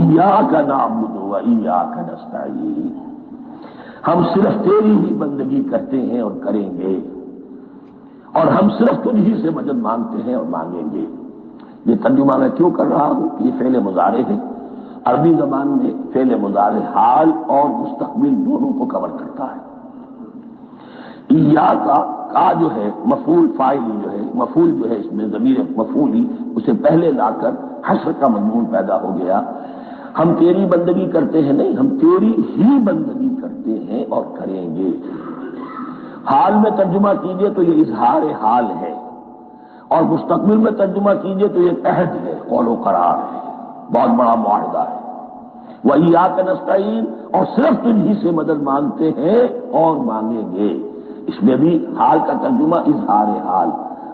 ایاک نعبد و ایاک نستعین، ہم صرف تیری ہی بندگی کرتے ہیں اور کریں گے، اور ہم صرف تجھ ہی سے مدد مانگتے ہیں اور مانگیں گے۔ یہ ترجمہ میں کیوں کر رہا ہوں کہ یہ فعل مضارع ہے، عربی زبان میں فعل مضارع حال اور مستقبل دونوں کو کور کرتا ہے۔ ایاک کا جو ہے مفعول فاعل جو ہے، مفعول جو ہے اس میں ضمیر مفعولی اسے پہلے لا کر حشر کا مضمون پیدا ہو گیا۔ ہم تیری بندگی کرتے ہیں نہیں، ہم تیری ہی بندگی کرتے ہیں اور کریں گے۔ حال میں ترجمہ کیجئے تو یہ اظہار حال ہے، اور مستقبل میں ترجمہ کیجئے تو یہ عہد ہے، قول و قرار ہے، بہت بڑا معاہدہ ہے۔ وَإِيَّاكَ نَسْتَعِينُ، اور صرف تجھ ہی سے مدد مانگتے ہیں اور مانگیں گے۔ اس میں بھی حال کا ترجمہ اظہار حال،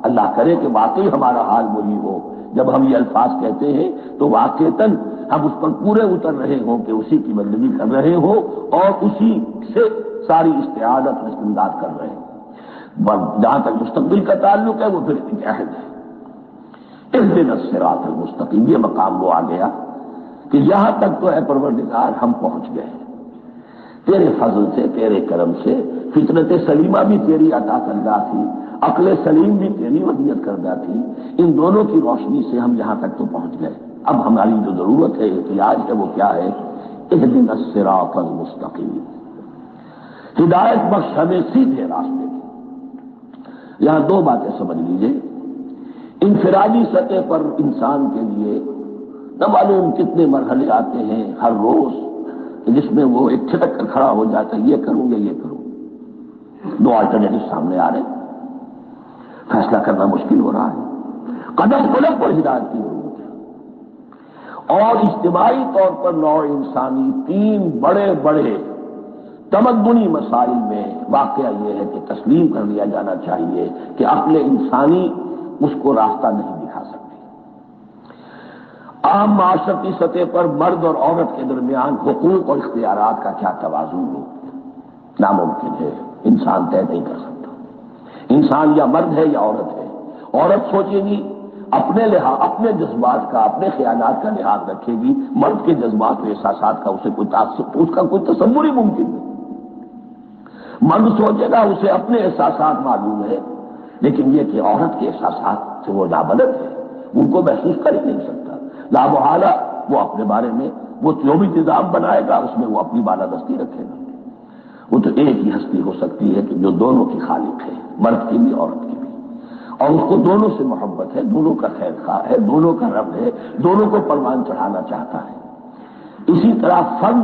اللہ کرے کہ واقعی ہمارا حال وہی ہو، جب ہم یہ الفاظ کہتے ہیں تو واقعتاً ہم اس پر پورے اتر رہے ہوں کہ اسی کی بندگی کر رہے ہوں اور اسی سے ساری استعانت و استمداد کر رہے ہیں۔ جہاں تک مستقبل کا تعلق ہے وہ پھر ایک عہد ہے۔ اهدنا الصراط المستقیم، یہ مقام وہ آ گیا کہ یہاں تک تو اے پروردگار ہم پہنچ گئے، تیرے فضل سے، تیرے کرم سے۔ فطرت سلیمہ بھی تیری عطا کردہ تھی، عقل سلیم بھی تیری ودیعت کردہ تھی، ان دونوں کی روشنی سے ہم یہاں تک تو پہنچ گئے۔ اب ہماری جو ضرورت ہے، احتیاج ہے، وہ کیا ہے؟ اهدنا الصراط المستقیم، ہدایت بخش ہمیں سیدھے راستے کی۔ یہاں دو باتیں سمجھ لیجئے۔ انفرادی سطح پر انسان کے لیے نہ معلوم کتنے مرحلے آتے ہیں ہر روز، جس میں وہ ایک چھٹک کر کھڑا ہو جاتا ہے، یہ کروں یا یہ کروں۔ دو آلٹرنیٹو سامنے آ رہے ہیں، فیصلہ کرنا مشکل ہو رہا ہے، قدم قدم پر ہدایت کی ضرورت ہے۔ اور اجتماعی طور پر نوع انسانی تین بڑے بڑے تمدنی مسائل میں واقعہ یہ ہے کہ تسلیم کر لیا جانا چاہیے کہ عقل انسانی اس کو راستہ نہیں دکھا سکتی۔ عام معاشرتی سطح پر مرد اور عورت کے درمیان حقوق اور اختیارات کا کیا توازن ہو، ناممکن ہے، انسان طے نہیں کر سکتا۔ انسان یا مرد ہے یا عورت ہے۔ عورت سوچے گی اپنے جذبات کا، اپنے خیالات کا لحاظ رکھے گی، مرد کے جذبات و احساسات کا اس کا کوئی تصور ہی ممکن نہیں۔ مرد سوچے گا اسے اپنے احساسات معلوم ہے، لیکن یہ کہ عورت کے احساسات سے وہ نابلد ہے، ان کو محسوس کر ہی نہیں سکتا۔ لا محالہ وہ اپنے بارے میں وہ جو بھی نظام بنائے گا اس میں وہ اپنی بالادستی رکھے گا۔ وہ تو ایک ہی ہستی ہو سکتی ہے کہ جو دونوں کی خالق ہے، مرد کی بھی عورت کی بھی، اور اس کو دونوں سے محبت ہے، دونوں کا خیر خواہ ہے، دونوں کا رب ہے، دونوں کو پروان چڑھانا چاہتا ہے۔ اسی طرح فرد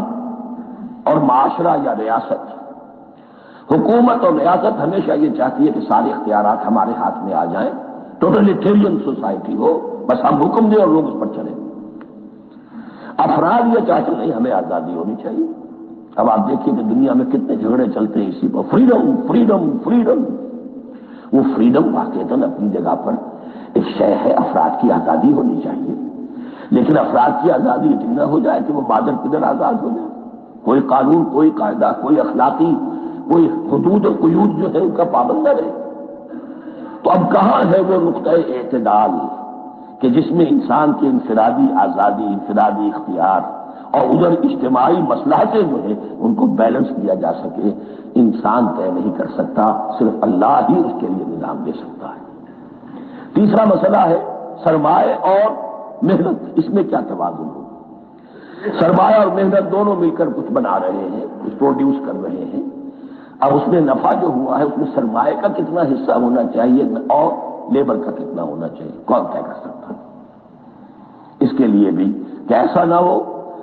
اور معاشرہ یا ریاست، حکومت اور ریاست ہمیشہ یہ چاہتی ہے کہ سارے اختیارات ہمارے ہاتھ میں آ جائیں، ٹوٹلیٹیرین سوسائٹی ہو، بس ہم حکم دیں اور لوگ اس پر چلیں۔ افراد یہ چاہتے نہیں، ہمیں آزادی ہونی چاہیے۔ اب آپ دیکھیے کہ دنیا میں کتنے جھگڑے چلتے ہیں اسی پر، فریڈم فریڈم فریڈم۔ وہ فریڈم واقعتاً اپنی جگہ پر ایک شے ہے، افراد کی آزادی ہونی چاہیے، لیکن افراد کی آزادی اتنی نہ ہو جائے کہ وہ مادر پدر آزاد ہو جائے، کوئی قانون، کوئی قاعدہ، کوئی اخلاقی کوئی حدود و قیود جو ہے ان کا پابند نہ رہے۔ تو اب کہاں ہے وہ نقطہ اعتدال کہ جس میں انسان کی انفرادی آزادی، انفرادی اختیار اور ادھر اجتماعی مصلحتیں جو ہیں ان کو بیلنس کیا جا سکے؟ انسان طے نہیں کر سکتا، صرف اللہ ہی اس کے لیے نظام دے سکتا ہے۔ تیسرا مسئلہ ہے سرمایہ اور محنت، اس میں کیا توازن ہو؟ سرمایہ اور محنت دونوں مل کر کچھ بنا رہے ہیں، کچھ پروڈیوس کر رہے ہیں۔ اب اس میں نفع جو ہوا ہے اس میں سرمایہ کا کتنا حصہ ہونا چاہیے اور لیبر کا کتنا ہونا چاہیے، کون طے کر سکتا ہے؟ اس کے لیے بھی کہ ایسا نہ ہو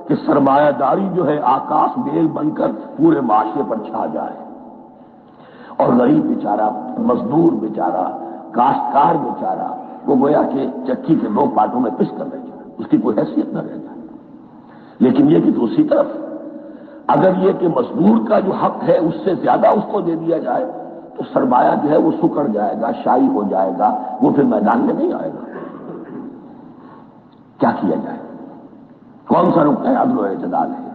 کہ سرمایہ داری جو ہے آکاش بیل بن کر پورے معاشرے پر چھا جائے، اور غریب بیچارہ، مزدور بیچارہ، کاشتکار بیچارہ وہ گویا کہ چکی کے دو پارٹوں میں پس کر رہ جائے، اس کی کوئی حیثیت نہ رہ جائے۔ لیکن یہ کہ دوسری طرف اگر یہ کہ مزدور کا جو حق ہے اس سے زیادہ اس کو دے دیا جائے تو سرمایہ جو ہے وہ سکڑ جائے گا، شائی ہو جائے گا، وہ پھر میدان میں نہیں آئے گا۔ کیا کیا جائے؟ کون سا نقطہ عدل و اعتدال ہے؟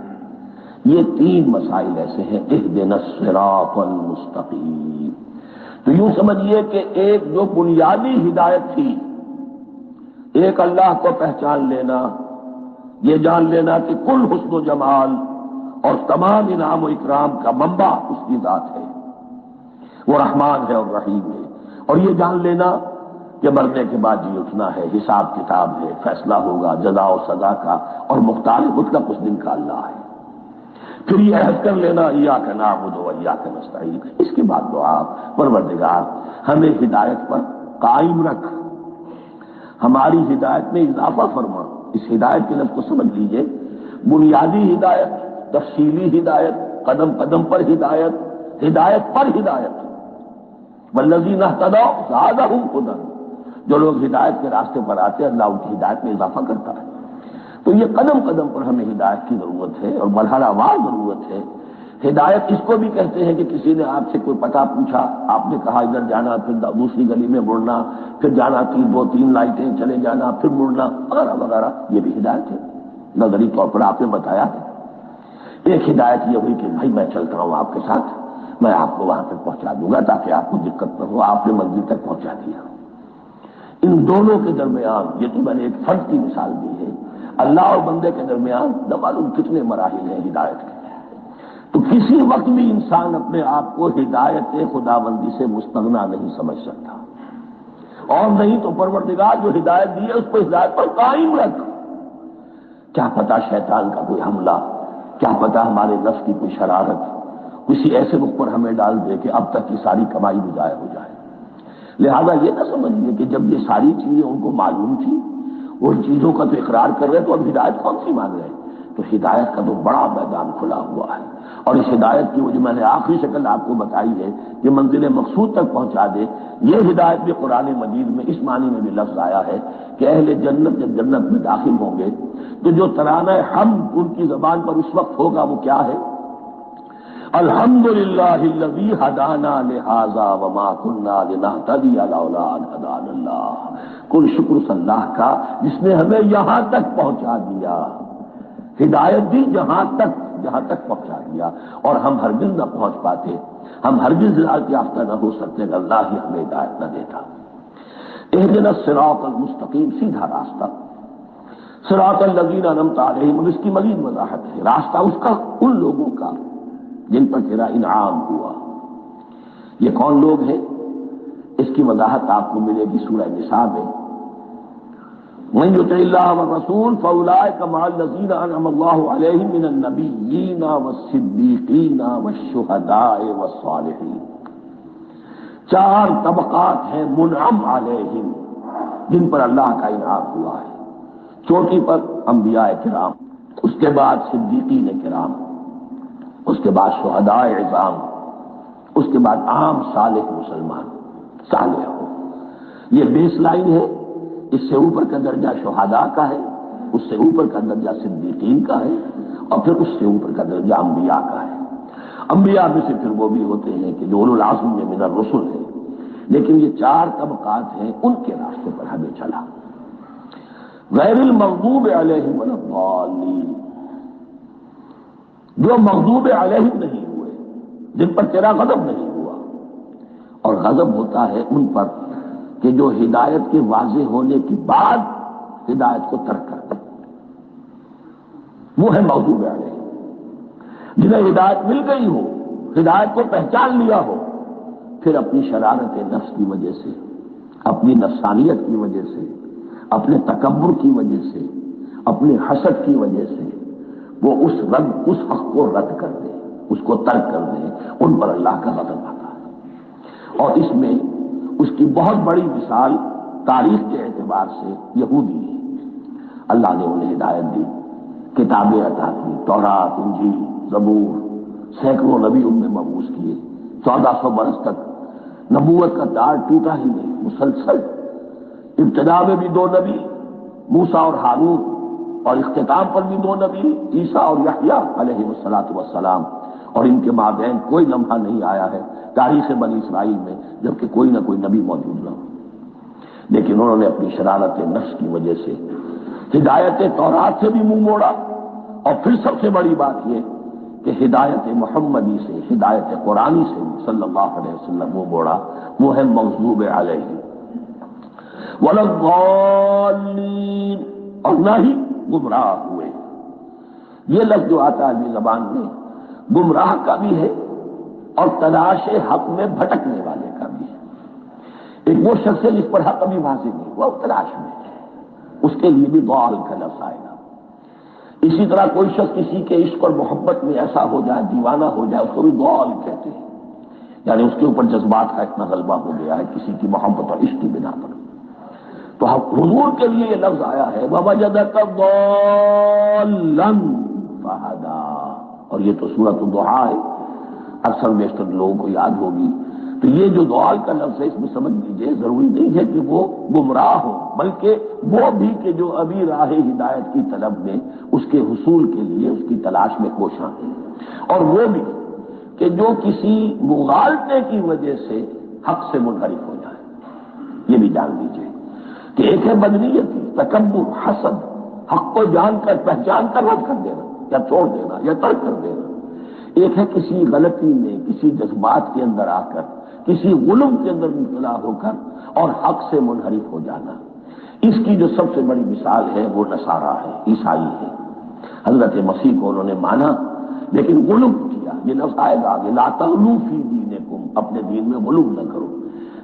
یہ تین مسائل ایسے ہیں، اهدنا الصراط المستقیم۔ تو یوں سمجھیے کہ ایک جو بنیادی ہدایت تھی، ایک اللہ کو پہچان لینا، یہ جان لینا کہ کل حسن و جمال اور تمام انعام و اکرام کا منبع اس کی ذات ہے، وہ رحمان ہے اور رحیم ہے۔ اور یہ جان لینا کہ مرنے کے بعد جی اٹھنا ہے، حساب کتاب ہے، فیصلہ ہوگا جزا و سزا کا، اور مختار مطلق اس دن کا اللہ ہے۔ پھر یہ عہد کر لینا ایاک نعبد و ایاک نستعین۔ اس کے بعد دعا، پروردگار ہمیں ہدایت پر قائم رکھ، ہماری ہدایت میں اضافہ فرما۔ اس ہدایت کے لفظ کو سمجھ لیجئے، بنیادی ہدایت، تفصیلی ہدایت، قدم قدم پر ہدایت، ہدایت پر ہدایت۔ والذین اہتدوا زادہم ہدی، جو لوگ ہدایت کے راستے پر آتے ہیں اللہ ان کی ہدایت میں اضافہ کرتا ہے۔ تو یہ قدم قدم پر ہمیں ہدایت کی ضرورت ہے اور مرحلہ وار ضرورت ہے۔ ہدایت اس کو بھی کہتے ہیں کہ کسی نے آپ سے کوئی پتہ پوچھا، آپ نے کہا ادھر جانا، پھر دوسری گلی میں مڑنا، پھر جانا تھی 2-3 لائٹیں چلے جانا، پھر مڑنا، وغیرہ وغیرہ، یہ بھی ہدایت ہے، نظری طور پر آپ نے بتایا ہے۔ ایک ہدایت یہ ہوئی کہ بھائی میں چلتا ہوں آپ کے ساتھ، میں آپ کو وہاں تک پہنچا دوں گا تاکہ آپ کو دقت نہ ہو، آپ نے منزل تک پہنچا دیا۔ ان دونوں کے درمیان، یہ تو میں نے ایک فرد کی مثال دی ہے، اللہ اور بندے کے درمیان نہ معلوم کتنے مراحل ہیں ہدایت کے۔ تو کسی وقت بھی انسان اپنے آپ کو ہدایت خداوندی سے مستغنا نہیں سمجھ سکتا، اور نہیں تو پروردگار جو ہدایت دی ہے اس کو ہدایت پر قائم رکھ۔ کیا پتہ شیطان کا کوئی حملہ، کیا پتہ ہمارے نفس کی کوئی شرارت کسی ایسے رخ پر ہمیں ڈال دے کہ اب تک کی ساری کمائی بھی ضائع ہو جائے۔ لہذا یہ نہ سمجھیے کہ جب یہ ساری چیزیں ان کو معلوم تھی، ان چیزوں کا تو اقرار کر رہے تو اب ہدایت کون سی مانگ رہے ہیں؟ تو ہدایت کا تو بڑا میدان کھلا ہوا ہے، اور اس ہدایت کی وہ جو میں نے آخری شکل آپ کو بتائی ہے کہ منزل مقصود تک پہنچا دے، یہ ہدایت بھی قرآن مجید میں اس معنی میں بھی لفظ آیا ہے کہ اہل جنت جب جنت میں داخل ہوں گے تو جو ترانہ حمد ان کی زبان پر اس وقت ہوگا وہ کیا ہے؟ الحمدللہ الذی ہدانا لہذا وما کنا لنہتدی لولا ان ہدانا اللہ۔ کل شکر اس اللہ کا جس نے ہمیں یہاں تک پہنچا دیا، ہدایت دی جہاں تک پہنچا دیا، اور ہم ہرگز نہ پہنچ پاتے، ہم ہرگز ہدایت یافتہ نہ ہو سکتے اگر اللہ ہی ہمیں ہدایت نہ دیتا۔ اہدنا الصراط المستقیم، سیدھا راستہ، صراط الذین انعمت علیہم، اور اس کی مزید وضاحت ہے، راستہ اس کا ان لوگوں کا جن پر تیرا انعام ہوا۔ یہ کون لوگ ہیں؟ اس کی وضاحت آپ کو ملے گی سورہ نساء میں، من یطع اللہ والرسول فاولئک مع الذین انعم اللہ علیہم من النبیین والصدیقین والشہداء والصالحین۔ 4 طبقات ہیں منعم علیہم جن پر اللہ کا انعام ہوا ہے۔ چوٹی پر انبیاء کرام، اس کے بعد صدیقین کرام، اس کے بعد شہداء عظام، اس کے بعد عام صالح مسلمان صالح ہو۔ یہ بیس لائن ہے۔ اس سے اوپر کا درجہ شہداء کا ہے، اس سے اوپر کا درجہ صدیقین کا ہے، اور پھر اس سے اوپر کا درجہ انبیاء کا ہے۔ انبیاء میں سے پھر وہ بھی ہوتے ہیں کہ جو اولو العزم میں من الرسل ہیں، لیکن یہ 4 طبقات ہیں، ان کے راستے پر ہمیں چلا۔ غیر المغضوب علیہم ولا الضالین، جو مغضوب علیہم نہیں ہوئے، جن پر تیرا غضب نہیں ہوا، اور غضب ہوتا ہے ان پر کہ جو ہدایت کے واضح ہونے کے بعد ہدایت کو ترک کرتے، وہ ہے مغضوب علیہم۔ جنہیں ہدایت مل گئی ہو، ہدایت کو پہچان لیا ہو، پھر اپنی شرارت نفس کی وجہ سے، اپنی نفسانیت کی وجہ سے، اپنے تکبر کی وجہ سے، اپنی حسد کی وجہ سے وہ اس حق کو رد کر دیں، اس کو ترک کر دیں، ان پر اللہ کا غضب آتا ہے۔ اور اس میں اس کی بہت بڑی مثال تاریخ کے اعتبار سے یہودی ہے۔ اللہ نے انہیں ہدایت دی، کتابیں عطا کی، تورات، انجیل، زبور، سینکڑوں نبی ان میں مبعوث کیے، 1400 برس تک نبوت کا تار ٹوٹا ہی نہیں، مسلسل۔ ابتدا میں بھی 2 نبی، موسیٰ اور ہارون، اور اختتام پر بھی 2 نبی، عیسیٰ اور یحییٰ علیہ السلام، اور ان کے مابین کوئی لمحہ نہیں آیا ہے تاریخ بنی اسرائیل میں جبکہ کوئی نہ کوئی نبی موجود نہ ہو۔ لیکن انہوں نے اپنی شرارت نفس کی وجہ سے ہدایت تورات سے بھی منہ موڑا، اور پھر سب سے بڑی بات یہ کہ ہدایت محمدی سے، ہدایت قرآنی سے صلی اللہ علیہ وسلم منہ موڑا، وہ ہے مغضوب علیہ ولا الضالین، اور نہ ہی گمراہ ہوئے۔ یہ لفظ جو آتا ہے عربی زبان میں گمراہ کا بھی ہے اور تلاش حق میں بھٹکنے والے کا بھی ہے۔ ایک وہ شخص ہے جس پر حق ابھی واضح نہیں ہوا، وہ تلاش میں ہے، اس کے لیے بھی ضال کا لفظ آئے گا۔ اسی طرح کوئی شخص کسی کے عشق اور محبت میں ایسا ہو جائے، دیوانہ ہو جائے، اس کو بھی ضال کہتے ہیں، یعنی اس کے اوپر جذبات کا اتنا غلبہ ہو گیا ہے کسی کی محبت اور عشق کی بنا پر۔ تو حضور کے لیے یہ لفظ آیا ہے وَوَجَدَكَ ضَالًّا فَهَدَىٰ، اور یہ تو سورۃ الضحیٰ ہے، اکثر بیشتر لوگوں کو یاد ہوگی۔ تو یہ جو ضال کا لفظ ہے اس میں سمجھ لیجیے ضروری نہیں ہے کہ وہ گمراہ ہو، بلکہ وہ بھی کہ جو ابھی راہ ہدایت کی طلب میں اس کے حصول کے لیے اس کی تلاش میں کوشاں ہیں، اور وہ بھی کہ جو کسی مغالطے کی وجہ سے حق سے منحرف ہو جائے۔ یہ بھی جان لیجیے کہ ایک ہے بدنیت، تکبر، حسد، حق کو جان کر پہچان کر رد کر دینا یا چھوڑ دینا یا ترک کر دینا، ایک ہے کسی غلطی میں کسی جذبات کے اندر آ کر کسی غلو کے اندر مبتلا ہو کر اور حق سے منحرف ہو جانا۔ اس کی جو سب سے بڑی مثال ہے وہ نصارہ ہے، عیسائی ہے۔ حضرت مسیح کو انہوں نے مانا لیکن غلو کیا، یہ لفظ آئے گا آگے، لا تغلوا فی دینکم، اپنے دین میں غلو نہ کرو۔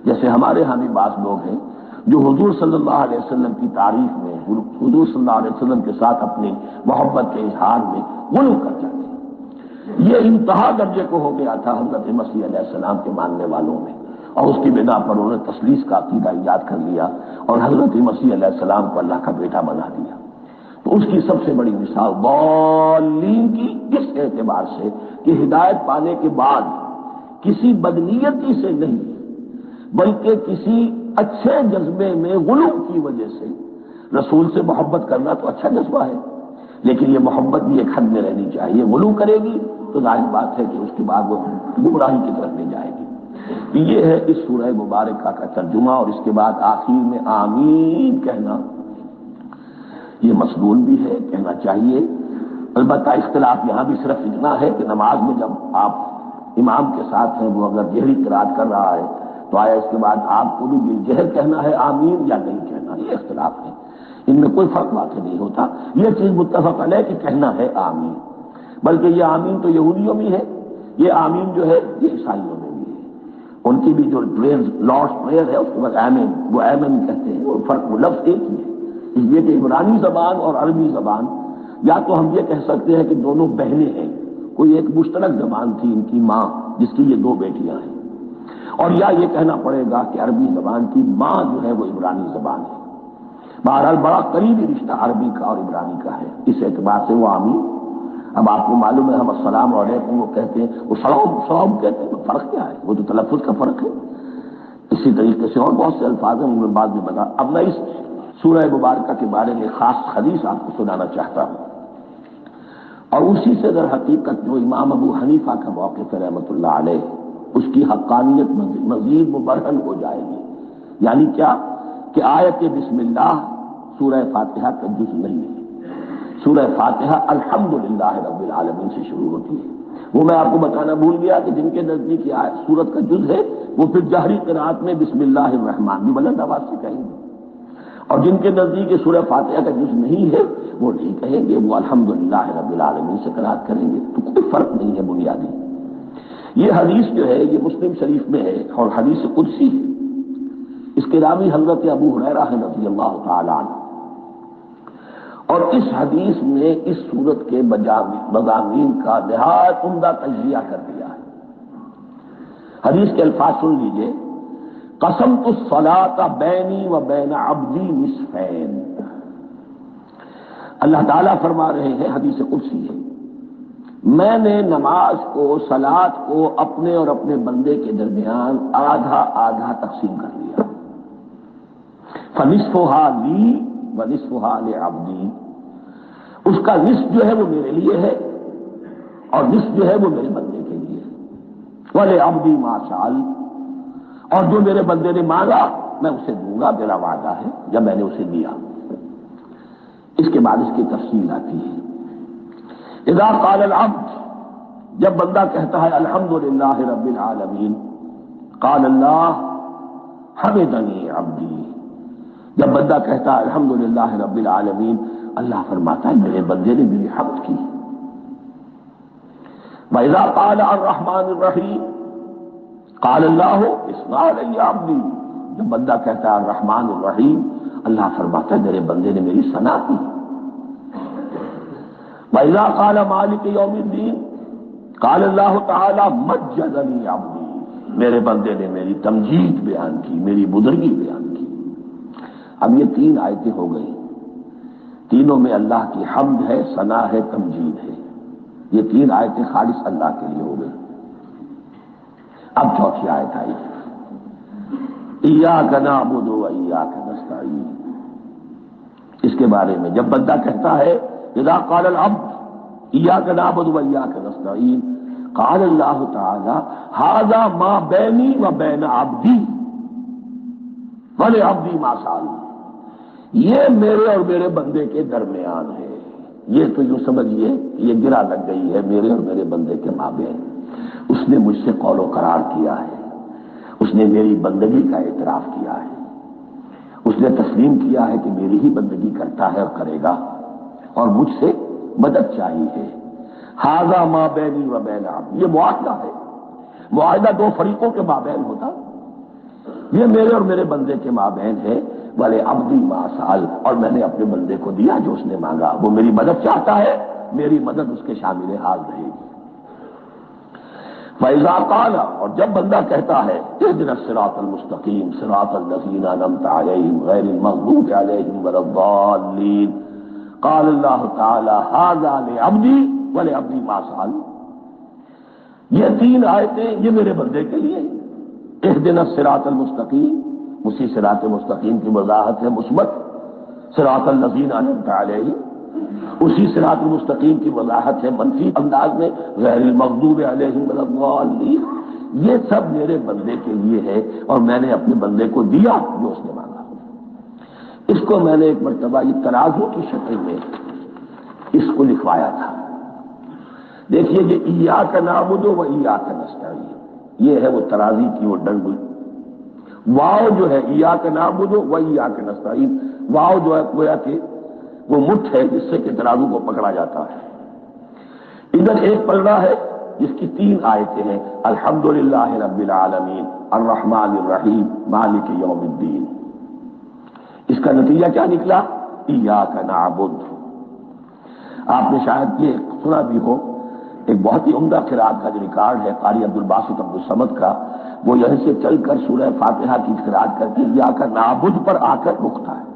جیسے ہمارے ہاں بھی بعض لوگ ہیں جو حضور صلی اللہ علیہ وسلم کی تعریف میں، حضور صلی اللہ علیہ وسلم کے ساتھ اپنی محبت کے اظہار میں غلو کر جاتے ہیں۔ یہ انتہا درجے کو ہو گیا تھا حضرت مسیح علیہ السلام کے ماننے والوں میں، اور اس کی بنا پر انہوں نے تثلیث کا عقیدہ ایجاد کر لیا اور حضرت مسیح علیہ السلام کو اللہ کا بیٹا بنا دیا۔ تو اس کی سب سے بڑی مثال ضالین کی اس اعتبار سے کہ ہدایت پانے کے بعد کسی بدنیتی سے نہیں بلکہ کسی اچھے جذبے میں غلو کی وجہ سے رسول سے محبت کرنا تو اچھا جذبہ ہے، لیکن یہ محبت بھی ایک حد میں رہنی چاہیے۔ غلو کرے گی تو ظاہر بات ہے کہ اس کے بعد وہ گمراہی کی طرف لے جائے گی۔ یہ ہے اس سورہ مبارکہ کا ترجمہ، اور اس کے بعد آخر میں آمین کہنا یہ مسنون بھی ہے، کہنا چاہیے۔ البتہ اختلاف یہاں بھی صرف اتنا ہے کہ نماز میں جب آپ امام کے ساتھ ہیں، وہ اگر جہری قرات کر رہا ہے تو آیا اس کے بعد آپ کو بھی بالجہر کہنا ہے آمین یا نہیں کہنا، یہ اختلاف ہے، ان میں کوئی فرق واقع نہیں ہوتا۔ یہ چیز متفق علیہ کہ کہنا ہے آمین، بلکہ یہ آمین تو یہودیوں میں ہے، یہ آمین جو ہے یہ عیسائیوں میں بھی ہے۔ ان کی بھی جو لارڈس پریئر ہے اس کے بعد آمین، وہ آمین کہتے ہیں، اور فرق وہ لفظ ایک ہی ہے، اس لیے کہ عبرانی زبان اور عربی زبان یا تو ہم یہ کہہ سکتے ہیں کہ دونوں بہنیں ہیں، کوئی ایک مشترک زبان تھی ان کی ماں جس کی یہ دو بیٹیاں ہیں، اور یا یہ کہنا پڑے گا کہ عربی زبان کی ماں جو ہے وہ عبرانی زبان ہے۔ بہرحال بڑا قریبی رشتہ عربی کا اور عبرانی کا ہے، اس اعتبار سے وہ آمین۔ اب آپ کو معلوم ہے ہم السلام علیکم وہ کہتے ہیں، وہ سلام کہتے ہیں، تو فرق کیا ہے؟ وہ تو تلفظ کا فرق ہے۔ اسی طریقے سے اور بہت سے الفاظ ہیں، ان میں بعد میں بتا۔ اب میں اس سورہ مبارکہ کے بارے میں خاص حدیث آپ کو سنانا چاہتا ہوں، اور اسی سے در حقیقت جو امام ابو حنیفہ کا موقف ہے رحمۃ اللہ علیہ، اس کی حقانیت مزید مبرہن ہو جائے گی۔ یعنی کیا کہ آیت بسم اللہ سورہ فاتحہ کا جز نہیں ہے، سورہ فاتحہ الحمدللہ رب العالمین سے شروع ہوتی ہے۔ وہ میں آپ کو بتانا بھول گیا کہ جن کے نزدیک یہ سورت کا جز ہے وہ پھر جہری قرات میں بسم اللہ الرحمن بھی بلند آواز سے کہیں گے، اور جن کے نزدیک سورہ فاتحہ کا جز نہیں ہے وہ نہیں کہیں گے، وہ الحمدللہ رب العالمین سے قرات کریں گے۔ تو کوئی فرق نہیں ہے بنیادی۔ یہ حدیث جو ہے یہ مسلم شریف میں ہے اور حدیث قدسی ہے، اس کے راوی حضرت ابو ہریرہ ہے رضی اللہ تعالی عنہ، اور اس حدیث میں اس سورت کے مضامین کا نہایت عمدہ تجزیہ کر دیا ہے۔ حدیث کے الفاظ سن لیجئے، قسمت الصلاۃ بینی و بین عبدی نصفین۔ اللہ تعالیٰ فرما رہے ہیں، حدیث قدسی ہے، میں نے نماز کو، صلاۃ کو اپنے اور اپنے بندے کے درمیان آدھا آدھا تقسیم کر لیا، فنصفھا لی ونصفھا لعبدی، اس کا نصف جو ہے وہ میرے لیے ہے اور نصف جو ہے وہ میرے بندے کے لیے ہے، ولعبدی ما سأل، اور جو میرے بندے نے مانگا میں اسے دوں گا، میرا وعدہ ہے جب میں نے اسے دیا۔ اس کے بعد اس کی تفصیل آتی ہے، اذا قال العبد، جب بندہ کہتا ہے الحمدللہ رب العالمین، قال اللہ حمدنی عبدی، جب بندہ کہتا ہے الحمدللہ رب العالمین، اللہ فرماتا ہے میرے بندے نے میری حمد کی۔ وَإِذَا قَالَ الرَّحْمَٰنِ الرَّحِيمِ قَالَ اللَّهُ اثْنَا عَلَيَّ عَبْدِي، جب بندہ کہتا ہے الرحمن الرحیم، اللہ فرماتا ہے میرے بندے نے میری ثنا کی۔ وَإِذَا قَالَ مَالِكِ يَوْمِ الدِّينِ قَالَ اللَّهُ تَعَالَى مَجَّدَنِي عَبْدِي، میرے بندے نے میری تمجید بیان کی، میری بزرگی بیان کی۔ اب یہ تین آیتیں ہو گئی، تینوں میں اللہ کی حمد ہے، ثنا ہے، تمجید ہے۔ یہ تین آیتیں خالص اللہ کے لیے ہو گئی۔ اب چوتھی آیت آئی، ایاک نعبد و ایاک نستعین۔ اس کے بارے میں جب بندہ کہتا ہے اذا قال العبد ایاک نعبد و ایاک نستعین قال اللہ تعالی ھذا ما بینی و بین عبدی ولعبدی ما سأل، یہ میرے اور میرے بندے کے درمیان ہے۔ یہ تو یوں سمجھیے یہ گرہ لگ گئی ہے میرے اور میرے بندے کے مابین۔ اس نے مجھ سے قول و قرار کیا ہے، اس نے میری بندگی کا اعتراف کیا ہے، اس نے تسلیم کیا ہے کہ میری ہی بندگی کرتا ہے اور کرے گا، اور مجھ سے مدد چاہیے۔ ھذا ما بینی و بین عبدی، یہ معاہدہ ہے، معاہدہ دو فریقوں کے مابین ہوتا، یہ میرے اور میرے بندے کے مابین ہے۔ والے عبدی ما سأل، اور میں نے اپنے بندے کو دیا جو اس نے مانگا، وہ میری مدد چاہتا ہے، میری مدد اس کے شامل حال رہے گی۔ فَإِذَا قَالَ، اور جب بندہ کہتا ہے اهْدِنَا الصِّرَاطَ الْمُسْتَقِيمَ صِرَاطَ الَّذِينَ أَنْعَمْتَ عَلَيْهِمْ غَيْرِ الْمَغْضُوبِ عَلَيْهِمْ وَلَا الضَّالِّينَ قَالَ اللَّهُ تَعَالَى هَذَا لِعَبْدِي وَلِعَبْدِي مَا سَأَلَ، یہ تین آیتیں یہ میرے بندے کے لیے، اهْدِنَا الصِّرَاطَ الْمُسْتَقِيمَ، اسی صراط مستقیم کی وضاحت ہے مثبت، صراط الذین انعمت علیہم، اسی صراط مستقیم کی وضاحت ہے منفی انداز میں، غیر المغضوب علیہم ولا الضالین۔ یہ سب میرے بندے کے لیے ہے اور میں نے اپنے بندے کو دیا جو اس نے مانگا۔ اس کو میں نے ایک مرتبہ یہ ترازو کی شکل میں اس کو لکھوایا تھا۔ دیکھیے یہ ایاک نعبد و ایاک نستعین، یہ ہے وہ ترازی کی وہ ڈنڈی۔ واو جو ہے ایاک نعبد و ایاک نستعین، واو جو ہے گویا کہ وہ مٹھ ہے جس سے کہ ترازو کو پکڑا جاتا ہے۔ ادھر ایک پلڑا ہے جس کی تین آیتیں ہیں، الحمدللہ رب العالمین الرحمن الرحیم مالک یوم الدین۔ اس کا نتیجہ کیا نکلا؟ ایاک نعبد۔ آپ نے شاید یہ سنا بھی ہو، ایک بہت ہی عمدہ قرات کا جو ریکارڈ ہے قاری عبدالباسط عبدالصمد کا، وہ یہیں سے چل کر سورہ فاتحہ کی قرات کر کے ایاک نعبد پر آ کر رکتا ہے،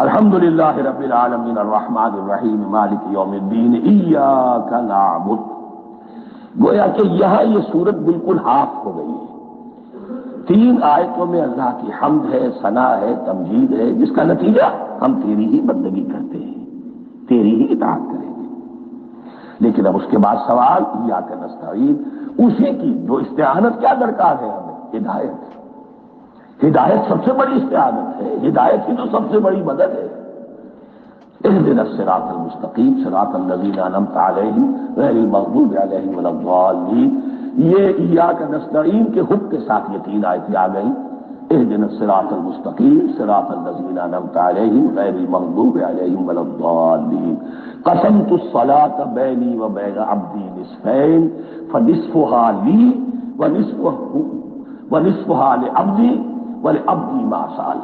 الحمدللہ رب العالمین الرحمن الرحیم مالک یوم الدین ایاک نعبد۔ گویا کہ یہاں یہ صورت بالکل ہاف ہو گئی ہے، تین آیتوں میں اللہ کی حمد ہے، ثنا ہے، تمجید ہے، جس کا نتیجہ ہم تیری ہی بندگی کرتے ہیں، تیری ہی اطاعت کریں گے۔ لیکن اب اس کے بعد سوال ایاک نستعین، اسی کی جو استعانت کیا درکار ہے ہمیں؟ ہدایت۔ ہدایت سب سے بڑی استعانت ہے، ہدایت کی تو سب سے بڑی مدد ہے۔ اهدنا الصراط المستقیم صراط الذین انعمت علیہم غیر المغضوب علیہم ولا الضالین، یہ ایاک نستعین کے حکم کے ساتھ یہ تین آیتیں آ گئیں، اهدنا الصراط المستقیم صراط الذین انعمت علیہم غیر المغضوب علیہم ولا الضالین، قسمت الصلاة بینی و بین عبدی نصفین فنصفها لی ونصفها لعبدی ولعبدی ما سأل۔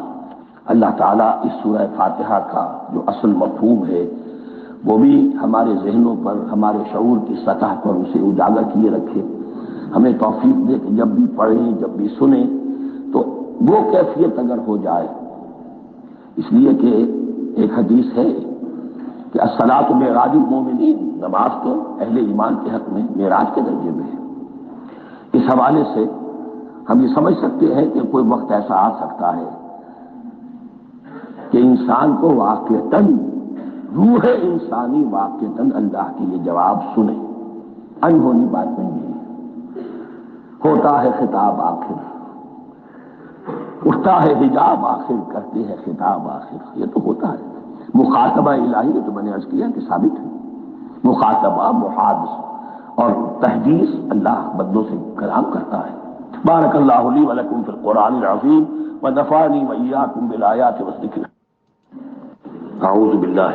اللہ تعالیٰ اس سورہ فاتحہ کا جو اصل مفہوم ہے وہ بھی ہمارے ذہنوں پر، ہمارے شعور کی سطح پر اسے اجاگر کیے رکھے، ہمیں توفیق دے کہ جب بھی پڑھیں جب بھی سنیں تو وہ کیفیت اگر ہو جائے، اس لیے کہ ایک حدیث ہے کہ الصلاۃ معراج المومنین، نماز تو اہل ایمان کے حق میں معراج کے درجے میں ہے۔ اس حوالے سے ہم یہ سمجھ سکتے ہیں کہ کوئی وقت ایسا آ سکتا ہے کہ انسان کو واقعتاً، روح انسانی واقعتاً اللہ کے یہ جواب سنے، انہونی بات نہیں ہے۔ ہوتا ہے خطاب آخر، اٹھتا ہے حجاب آخر، کرتے ہیں خطاب آخر، یہ تو ہوتا ہے۔ مخاطبہ الہی تو میں نے عرض کیا کہ ثابت ہے، مخاطبہ، محادثہ اور تحدیث اللہ بندوں سے کلام کرتا ہے۔ بارک اللہ لی ولکم فی القرآن العظیم ونفعنی وإیاکم بالآیات والذکر۔ اعوذ باللہ